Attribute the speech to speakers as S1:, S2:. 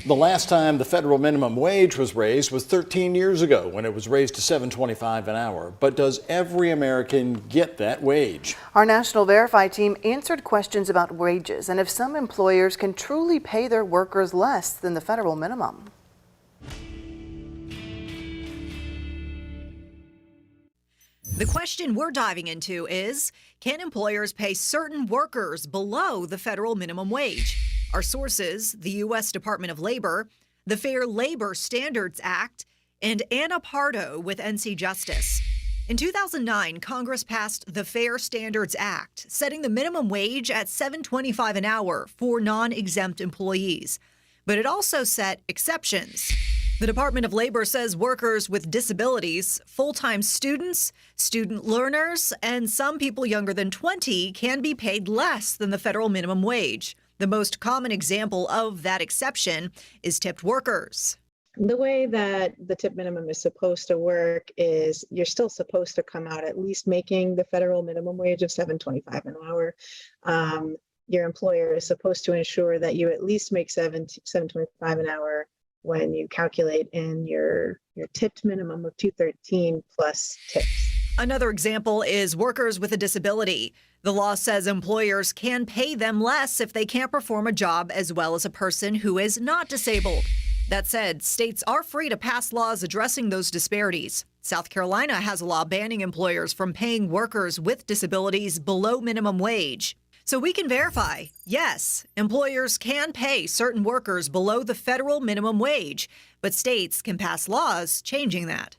S1: The last time the federal minimum wage was raised was 13 years ago when it was raised to $7.25 an hour. But does every American get that wage?
S2: Our National Verify team answered questions about wages and if some employers can truly pay their workers less than the federal minimum.
S3: The question we're diving into is, can employers pay certain workers below the federal minimum wage? Our sources, the U.S. Department of Labor, the Fair Labor Standards Act, and Anna Pardo with NC Justice. In 2009, Congress passed the Fair Standards Act, setting the minimum wage at $7.25 an hour for non-exempt employees. But it also set exceptions. The Department of Labor says workers with disabilities, full-time students, student learners, and some people younger than 20 can be paid less than the federal minimum wage. The most common example of that exception is tipped workers.
S4: The way that the tip minimum is supposed to work is you're still supposed to come out at least making the federal minimum wage of $7.25 an hour. Your employer is supposed to ensure that you at least make $7.25 an hour when you calculate in your tipped minimum of $213 plus tips.
S3: Another example is workers with a disability. The law says employers can pay them less if they can't perform a job as well as a person who is not disabled. That said, states are free to pass laws addressing those disparities. South Carolina has a law banning employers from paying workers with disabilities below minimum wage. So we can verify, yes, employers can pay certain workers below the federal minimum wage, but states can pass laws changing that.